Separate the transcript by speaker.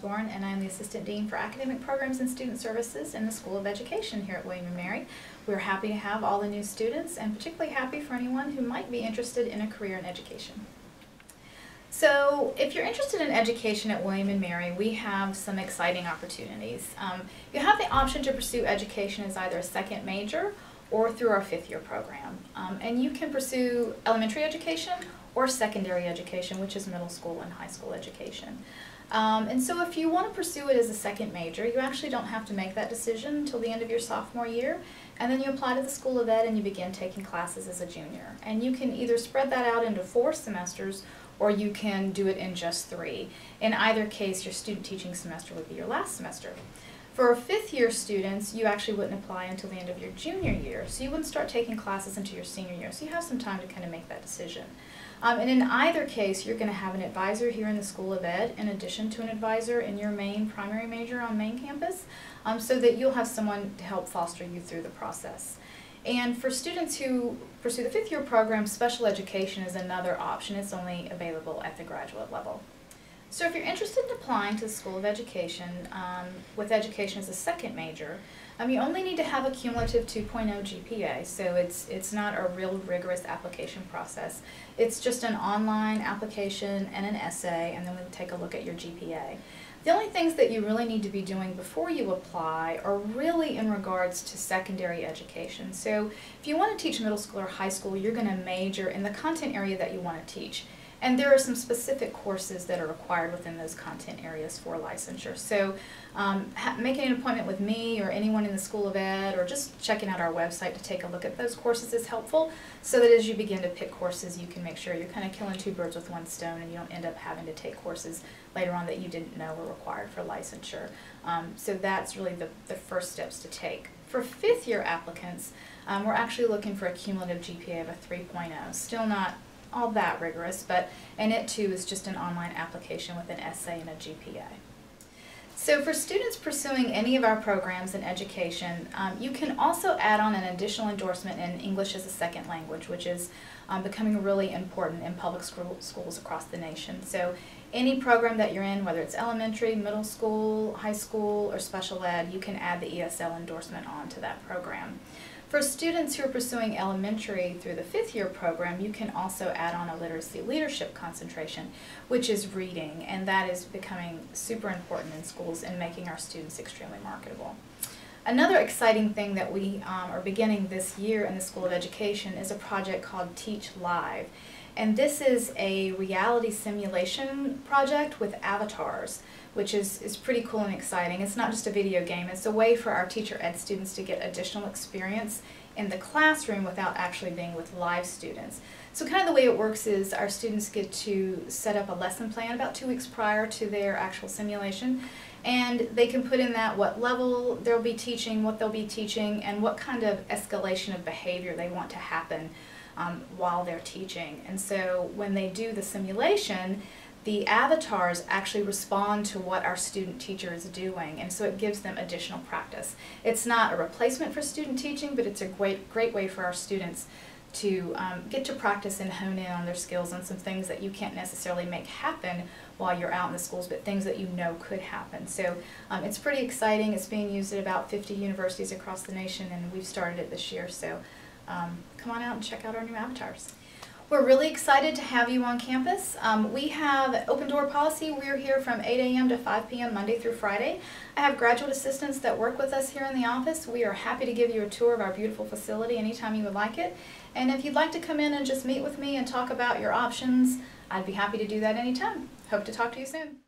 Speaker 1: Osborne, and I'm the Assistant Dean for Academic Programs and Student Services in the School of Education here at William & Mary. We're happy to have all the new students, and particularly happy for anyone who might be interested in a career in education. So if you're interested in education at William & Mary, we have some exciting opportunities. You have the option to pursue education as either a second major or through our fifth-year program. And you can pursue elementary education or secondary education, which is middle school and high school education. And so if you want to pursue it as a second major, you actually don't have to make that decision until the end of your sophomore year, and then you apply to the School of Ed and you begin taking classes as a junior. And you can either spread that out into 4 semesters or you can do it in just 3. In either case, your student teaching semester would be your last semester. For fifth-year students, you actually wouldn't apply until the end of your junior year, so you wouldn't start taking classes until your senior year, so you have some time to kind of make that decision. And in either case, you're going to have an advisor here in the School of Ed in addition to an advisor in your main primary major on main campus, so that you'll have someone to help foster you through the process. And for students who pursue the fifth-year program, special education is another option. It's only available at the graduate level. So if you're interested in applying to the School of Education with education as a second major, you only need to have a cumulative 2.0 GPA, so it's not a real rigorous application process. It's just an online application and an essay, and then we'll take a look at your GPA. The only things that you really need to be doing before you apply are really in regards to secondary education. So if you want to teach middle school or high school, you're going to major in the content area that you want to teach. And there are some specific courses that are required within those content areas for licensure. So making an appointment with me or anyone in the School of Ed, or just checking out our website to take a look at those courses is helpful, so that as you begin to pick courses, you can make sure you're kind of killing 2 birds with 1 stone and you don't end up having to take courses later on that you didn't know were required for licensure. So that's really the first steps to take. For fifth-year applicants, we're actually looking for a cumulative GPA of a 3.0. Still not all that rigorous, and it too is just an online application with an essay and a GPA. So for students pursuing any of our programs in education, you can also add on an additional endorsement in English as a second language, which is becoming really important in public schools across the nation. So any program that you're in, whether it's elementary, middle school, high school, or special ed, you can add the ESL endorsement onto that program. For students who are pursuing elementary through the fifth-year program, you can also add on a literacy leadership concentration, which is reading, and that is becoming super important in schools and making our students extremely marketable. Another exciting thing that we are beginning this year in the School of Education is a project called Teach Live. And this is a reality simulation project with avatars, which is pretty cool and exciting. It's not just a video game, it's a way for our teacher ed students to get additional experience in the classroom without actually being with live students. So kind of the way it works is our students get to set up a lesson plan about 2 weeks prior to their actual simulation, and they can put in that what level they'll be teaching, what they'll be teaching, and what kind of escalation of behavior they want to happen while they're teaching. And so when they do the simulation, the avatars actually respond to what our student teacher is doing, and so it gives them additional practice. It's not a replacement for student teaching, but it's a great way for our students to get to practice and hone in on their skills on some things that you can't necessarily make happen while you're out in the schools, but things that you know could happen. So it's pretty exciting. It's being used at about 50 universities across the nation, and we've started it this year. So come on out and check out our new avatars. We're really excited to have you on campus. We have an open door policy. We're here from 8 a.m. to 5 p.m. Monday through Friday. I have graduate assistants that work with us here in the office. We are happy to give you a tour of our beautiful facility anytime you would like it. And if you'd like to come in and just meet with me and talk about your options, I'd be happy to do that anytime. Hope to talk to you soon.